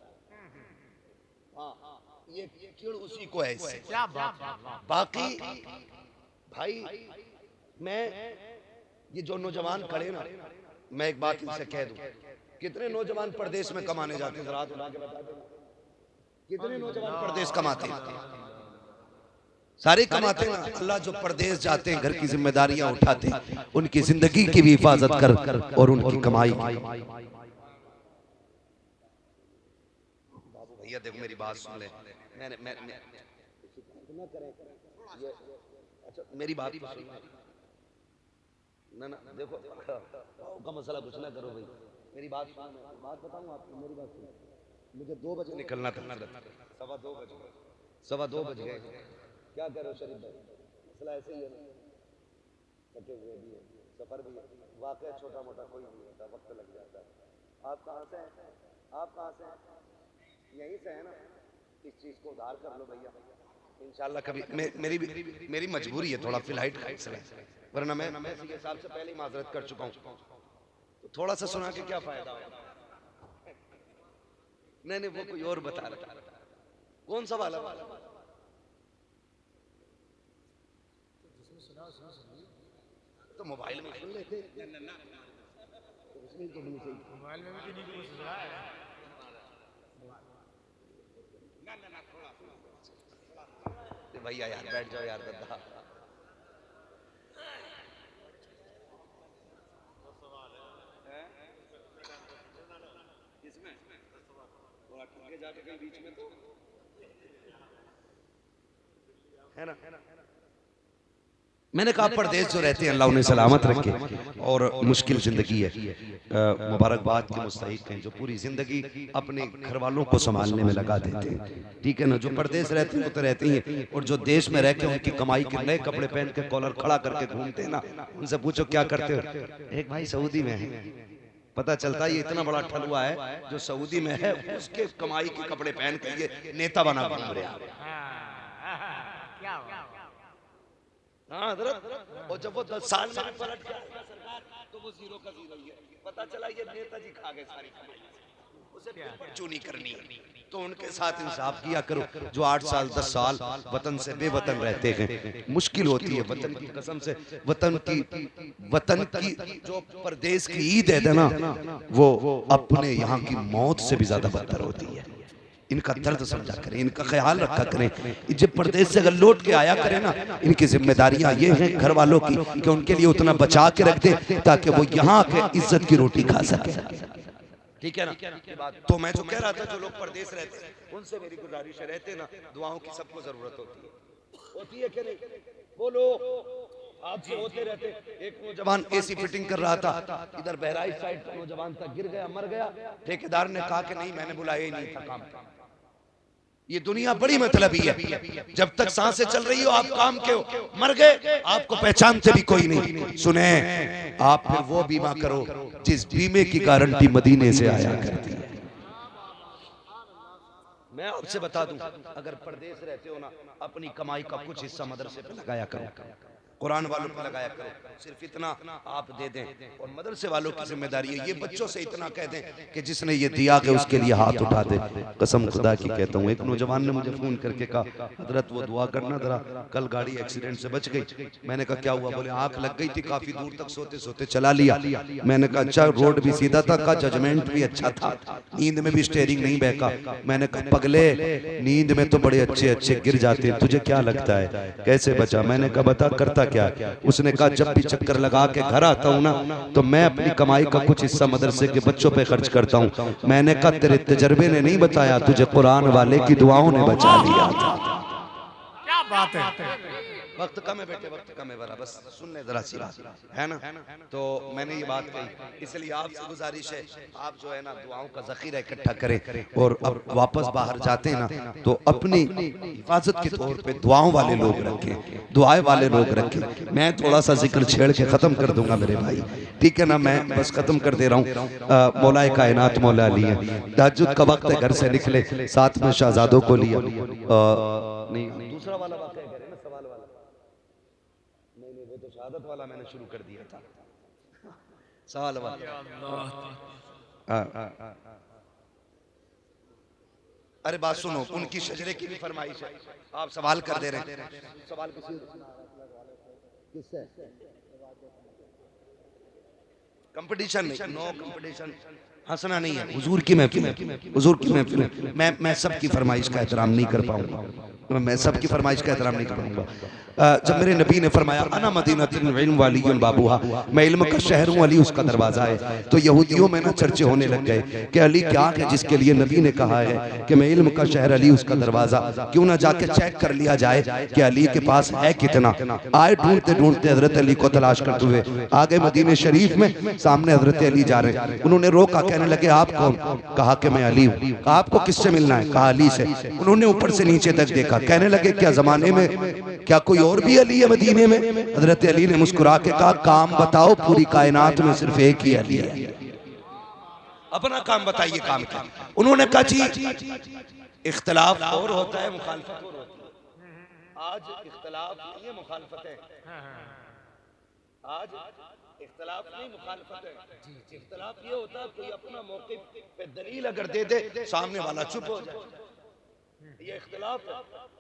हाँ, ये कीड़ उसी को है इससे। क्या बात। बाकी भाई मैं ये जो नौजवान खड़े ना, मैं एक बात इनसे कह दूं, कितने नौजवान परदेश में कमाने जाते हैं, रात उठा के बता दें, कितने नौजवान परदेश कमाते हैं? सारे कमाते हैं। अल्लाह जो परदेश जाते हैं, घर की जिम्मेदारियां उठाते हैं, उनकी जिंदगी की भी हिफाजत कर और उनकी कमाई। भैया देखो मेरी बात सुन ले, मैं अच्छा मेरी बात सुन ना, देखो का मसला कुछ ना करो भाई, मेरी बात बताऊं आपको, मेरी बात सुनो। मुझे 2 बजे निकलना था, 2:15 बजे, 2:15 बज गए। क्या करो शरीफ भाई, मसला ऐसे ही है ना, थके हुए भी है, सफर भी है, वाकई छोटा मोटा कोई नहीं होता, वक्त लग जाता है। आप कहाँ से हैं? आप कहाँ से हैं? यहीं से है ना? इस चीज को उधार कर लो भैया, इंशाल्लाह कभी। मेरी मजबूरी है थोड़ा फ्लाइट कैंसिल है, वरना मैं इसी हिसाब से पहले ही माजरत कर चुका हूँ। तो थोड़ा सा सुना के क्या फायदा होगा? नहीं वो कोई और बता रहा था। कौन सा वाला? तो मोबाइल में सुन लेते। तो उसमें तो नहीं सही, मोबाइल में भी नहीं कुछ सुना है। भैया यार बैठ जाओ यार, गद्दा। इसमें थोड़ा ठुके जाके कहीं बीच में तो है ना। मैंने कहा परदेश जो रहते हैं अल्लाह उन्हें सलामत रखे, और मुश्किल जिंदगी है, मुबारकबाद के मुस्तहिक हैं जो पूरी जिंदगी अपने घर वालों को संभालने में लगा देते हैं, ठीक है ना। जो परदेश रहते हैं वो तो रहते ही हैं, और जो देश में रह के उनकी कमाई के नए कपड़े पहन के कॉलर खड़ा करके घूमते हैं ना, उनसे पूछो क्या करते हो। एक भाई सऊदी में है, पता चलता है ये इतना बड़ा ठलुआ है जो सऊदी में है, उसके कमाई के कपड़े पहन के ये नेता बना घूम रहा है। हाँ, और जब वो 10 साल में पलट गया सरकार, तो वो 0 का 0 ही है। पता चला ये नेताजी खा गए सारी कमाई, उसे चुनी करनी है। तो उनके साथ इंसाफ किया करो। जो 8 साल 10 साल वतन से बेवतन रहते हैं, मुश्किल होती है वतन की कसम से। वतन की जो परदेश की ईद है ना, वो अपने यहाँ की मौत से भी ज्यादा बदतर होती है। इनका दर्द समझा करें, इनका ख्याल रखा करें। जब परदेश से अगर लौट के आया करें ना, इनकी जिम्मेदारियां ये हैं घर वालों की कि उनके लिए उतना बचा के रख दे ताकि वो यहाँ के इज्जत की रोटी खा सके, ठीक है ना। तो मैं जो कह रहा था, जो लोग परदेश रहते हैं उनसे मेरी गुजारिश है, रहते ना दुआओं की सबको जरूरत होती है कि नहीं? बोलो, आपसे होते रहते। एक नौजवान एसी फिटिंग कर रहा था, इधर बहराइच साइड का नौजवान था, गिर गया, मर गया। ठेकेदार ने कहा कि नहीं मैंने बुलाया ही नहीं था काम पे। ये दुनिया बड़ी मतलबी है, जब तक सांसें चल रही हो आप काम के हो, मर गए आपको पहचानते भी कोई नहीं। सुने, आप फिर वो बीमा करो जिस बीमे की गारंटी मदीने से आया करती है। मैं आपसे बता दूं, अगर परदेश रहते हो ना, अपनी कमाई का कुछ हिस्सा मदरसे पे लगाया करो, कुरान वालों पे लगाया करो। सिर्फ इतना आप दे दें, और मदरसे वालों की जिम्मेदारी है ये बच्चों से इतना कह दें कि जिसने ये दिया कि उसके लिए हाथ उठा दे। कसम खुदा की कहता हूँ, एक नौजवान ने मुझे फोन करके कहा हजरत वो दुआ करना जरा, कल गाड़ी एक्सीडेंट से बच गई। मैंने कहा क्या हुआ? बोले आंख लग गई थी, काफी दूर तक सोते सोते चला लिया। मैंने कहा अच्छा, रोड भी सीधा था? कहा जजमेंट भी अच्छा था, नींद में भी स्टेयरिंग नहीं बहका। मैंने कहा पगले, नींद में तो बड़े अच्छे अच्छे गिर जाते हैं, तुझे क्या लगता है कैसे बचा? मैंने कहा बता करता क्या? उसने कहा जब भी चक्कर लगा के घर आता हूं ना, तो मैं अपनी कमाई का कुछ हिस्सा मदरसे के बच्चों पे खर्च करता हूं। मैंने कहा तेरे तजर्बे ने नहीं बताया, तुझे कुरान वाले की दुआओं ने बचा लिया था। क्या बात है। वक्त कम है बेटे, वक्त कम है, बरा बस सुन ले जरा सी बात, है ना। तो मैंने ये बात कही, इसलिए आपसे गुजारिश है आप जो है ना दुआओं का जखीरा इकट्ठा करें, और अब वापस बाहर जाते हैं ना तो अपनी हिफाजत के तौर पे दुआओं वाले लोग रखें, दुआएं वाले लोग रखें। मैं थोड़ा सा जिक्र छेड़ के खत्म कर दूंगा मेरे भाई, ठीक है ना। मैं बस खत्म कर दे रहा हूँ। मौलाए कायनात मौला अली है, तहज्जुद का वक्त है, घर से निकले, साथ में शहजादों को लिया। नहीं दूसरा वाला वाक़या करें ना, सवाल वाला नहीं, वो तो शहादत वाला मैंने शुरू कर दिया था, सवाल वाला। अरे बात सुनो, उनकी शजरे की भी फरमाइश है, आप सवाल कर दे रहे हैं। सवाल किससे? कंपटीशन नहीं, नो कंपटीशन। हंसना नहीं है, हुजूर की महफिल है, हुजूर की महफिल है। मैं सबकी फरमाइश का एहतराम नहीं कर पाऊंगा, मैं सबकी फरमाइश का एहतराम नहीं कर पाऊंगा। जब मेरे नबी ने फरमाया अना मदीनतुल इल्म वाली बाबूहा, मैं इल्म का शहर हूँ, अली उसका दरवाजा है, तो यहूदियों में ना चर्चे होने लग गए कि अली क्या है जिसके लिए नबी ने कहा है कि मैं इल्म का शहर, अली उसका दरवाजा, क्यों ना जाके चेक कर लिया जाए कि अली के पास है कितना। आए ढूंढते ढूंढते हजरत अली को तलाश करते हुए आ गए मदीने शरीफ में, सामने हजरत अली जा रहे हैं। उन्होंने रोका, कहने लगे आप कौन? कहा कि मैं अली हूँ। कहा आपको किससे मिलना है? कहा अली से। उन्होंने ऊपर से नीचे तक देखा, कहने लगे क्या जमाने में क्या कोई और भी अली है मदीने में? हजरत अली ने मुस्कुरा के कहा काम बताओ, पूरी कायनात में सिर्फ एक ही अली है, अपना काम बताइए, काम क्या? उन्होंने कहा जी इख्तलाफ और होता है, मुखालफत और होती है। आज इख्तलाफ नहीं है, मुखालफत है। आज इख्तलाफ नहीं, मुखालफत है। इख्तलाफ ये होता है कोई अपना मौक़िफ़ पे दलील अगर दे दे, सामने वाला चुप हो जाए, ये इख्तलाफ है।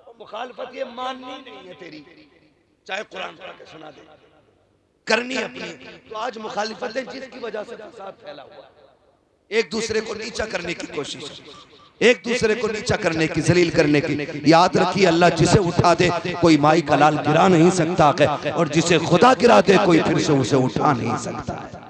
और मुखालफत ये माननी नहीं है तेरी, चाहे कुरान पढ़ के सुना दे, करनी अपनी। तो आज मुखालिफत है जिसकी वजह से फसाद फैला हुआ, एक दूसरे को नीचा करने की कोशिश, एक दूसरे को नीचा करने की, जलील करने की। याद रखिए अल्लाह जिसे उठा दे कोई माई का लाल गिरा नहीं सकता है, और जिसे खुदा गिरा दे कोई फिर से उसे उठा नहीं सकता है।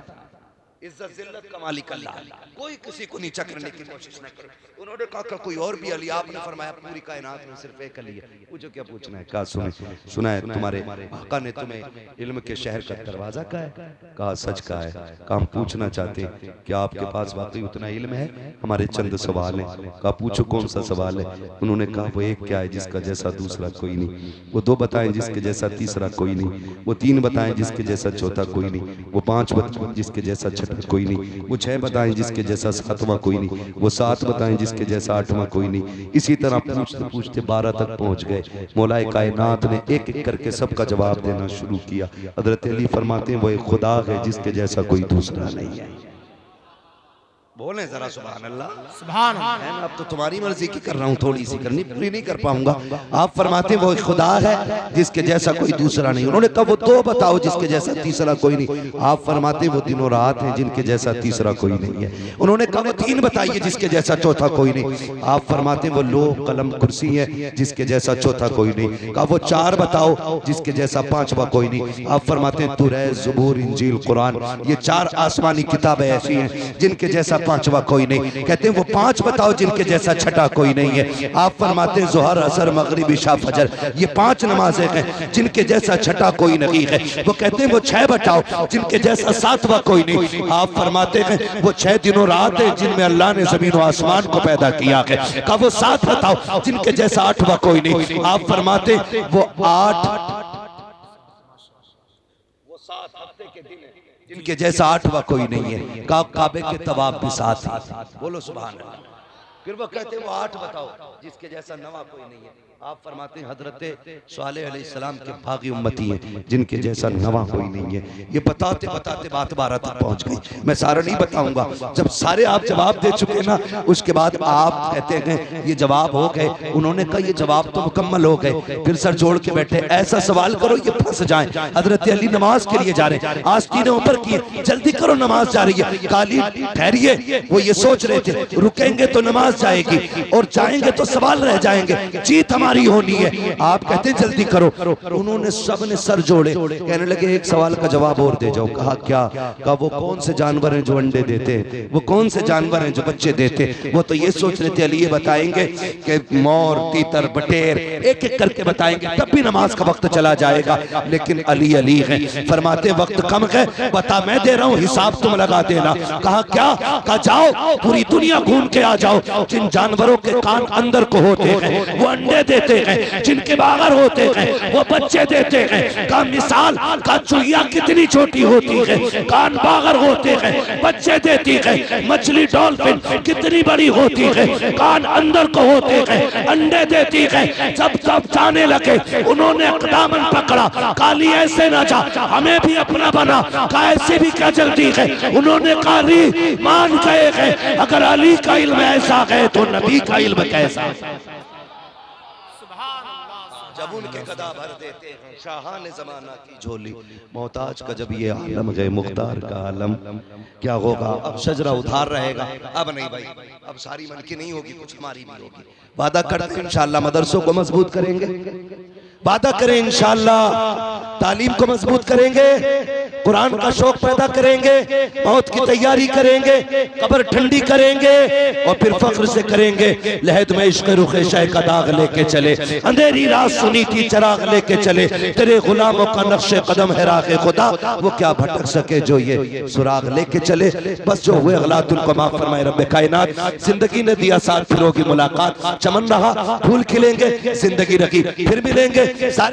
इज्जत जिल्लत का मालिक अल्लाह, कोई किसी को नीचा करने की कोशिश न करो। उन्होंने कहा कोई और भी अली, आपने फरमाया पूरी कायनात में सिर्फ एक अली है। पूछो क्या पूछना है? कहा सुना है तुम्हारे आका ने तुम्हें इल्म के शहर का दरवाजा कहा है। कहा सच कहा है। कहा हम पूछना चाहते हैं क्या आपके पास वाकई उतना इल्म है? हमारे चंद सवाल हैं। कहा पूछो कौन सा सवाल है? उन्होंने कहा वो एक क्या है जिसका जैसा दूसरा कोई नहीं, वो दो बताएं जिसके जैसा तीसरा कोई नहीं, वो तीन बताएं जिसके जैसा चौथा कोई नहीं, वो पांच बताएं जिसके जैसा छठा कोई नहीं, वो छह बताएं जिसके जैसा सातवां कोई नहीं, वो सात बताएं जिसके जैसा आठवां कोई नहीं। इसी तरह पूछते पूछते 12 तक पहुंच गए। मौलाए कायनात ने एक एक करके सबका जवाब देना शुरू किया। हजरत अली फरमाते हैं वो एक खुदा है जिसके जैसा कोई दूसरा नहीं है। बोले जरा सुभान अल्लाह, सुभान अल्लाह। मैं अब तो तुम्हारी मर्जी की कर रहा हूँ, थोड़ी सी करनी, पूरी नहीं कर पाऊंगा। आप फरमाते हैं वो एक खुदा है जिसके जैसा कोई दूसरा नहीं। उन्होंने कहा वो दो बताओ जिसके जैसा तीसरा कोई नहीं। आप फरमाते हैं वो दिनों रात है जिनके जैसा तीसरा कोई नहीं है। उन्होंने कहा वो तीन बताइए जिसके जैसा चौथा कोई नहीं। आप फरमाते हैं वो लोह कलम कुर्सी है जिसके जैसा चौथा कोई नहीं। कहा वो चार बताओ जिसके जैसा पांचवा कोई नहीं। आप फरमाते हैं तुरैह, ज़बूर, इंजील, कुरान, ये चार आसमानी किताबें ऐसी हैं जिनके जैसा पांचवा कोई नहीं। कहते हैं वो पांच बताओ जिनके जैसा छठा कोई नहीं है। आप फरमाते हैं ज़ोहर, असर, मगरिब, इशा, फजर, ये पांच नमाजें हैं जिनके जैसा छठा कोई नहीं है। वो कहते हैं वो छह बताओ जिनके जैसा सातवां कोई नहीं। आप फरमाते हैं वो 6 दिनों रात है जिनमें अल्लाह ने जमीन और आसमान को पैदा किया है। कहा वो 7 बताओ जिनके जैसा आठवां कोई नहीं। आप फरमाते वो 8 हफ्ते के दिन है जिनके जैसा आठवां कोई नहीं है। काबे के तवाफ भी साथ ही। बोलो सुभान अल्लाह। फिर वो कहते हैं वो 8 बताओ जिसके जैसा नवा कोई नहीं है। आप फरमाते हैं हजरत सालेह अलैहिस्सलाम के भागी उम्मती हैं जिनके जैसा नवा कोई नहीं है। ये बताते बताते बात 12 तक पहुंच गई। मैं सारा नहीं बताऊंगा। जब सारे आप जवाब दे चुके ना, उसके बाद आप कहते हैं ये जवाब हो गए। उन्होंने कहा ये जवाब तो मुकम्मल हो गए। फिर सर जोड़ के बैठे, ऐसा सवाल करो ये फंस जाए। हजरत अली नमाज के लिए जा रहे हैं, आस्तीनें ऊपर किए, जल्दी करो नमाज जा रही है। काली ठहरिए, वो ये सोच रहे थे रुकेंगे तो नमाज जाएगी और जाएंगे तो सवाल रह जाएंगे, जीत हमारी होनी है। आप कहते जल्दी करो। उन्होंने सब ने सर जोड़े, कहने लगे एक सवाल का जवाब और दे जाओ। कहा क्या? कहा वो कौन से जानवर हैं जो अंडे देते हैं? वो कौन से जानवर हैं जो बच्चे देते? वो तो ये सोच रहे थे अली ये बताएंगे कि मोर, तीतर, बटेर, एक एक करके बताएंगे, तब भी नमाज का वक्त चला जाएगा। लेकिन अली अली है, फरमाते वक्त कम है, बता मैं दे रहा हूँ, हिसाब तुम लगा देना। कहा क्या? कहा जाओ पूरी दुनिया घूम के आ जाओ, जिन जानवरों के कान अंदर को होते हैं वो अंडे देते हैं, जिनके बागर होते हैं वो बच्चे देते हैं। का मिसाल का चुहिया कितनी छोटी होती है, कान बागर होते हैं, बच्चे देती है। मछली डॉल्फिन कितनी बड़ी होती है, कान अंदर को होते हैं, अंडे देती है। जब सब जाने लगे उन्होंने दामन पकड़ा, काली ऐसे ना जा, हमें भी अपना बना। का ऐसे भी क्या जल्दी है? उन्होंने कहा री मान गए हैं, अगर अली का इल्म ऐसा है तो नबी का इल्म कैसा? जब अब उनके कदा भर देते हैं शाहान जमाना की झोली। मोहताज का जब ये आलम गए मुख्तार का आलम, क्या होगा? अब शजरा उधार रहेगा। अब नहीं भाई, अब सारी मन की नहीं होगी, कुछ हमारी भी होगी। वादा करते हैं इंशाअल्लाह मदरसों को मजबूत करेंगे, वादा करें इंशाअल्लाह तालीम को मजबूत करेंगे, कुरान का शौक पैदा करेंगे, मौत की तैयारी करेंगे, कब्र ठंडी करेंगे और फिर फख्र से करेंगे लहद में इश्क रुखे शाह का दाग लेके चले, अंधेरी रात सुनी थी चिराग लेके चले, तेरे गुलामों का नक्शे कदम है राह खुदा, वो क्या भटक सके जो ये सुराग लेके चले। बस जो हुए गलत उनको माफ फरमाए रब्बे कायनात। जिंदगी ने दिया साथ फिरों की मुलाकात, चमन रहा फूल खिलेंगे, जिंदगी रखी फिर मिलेंगे।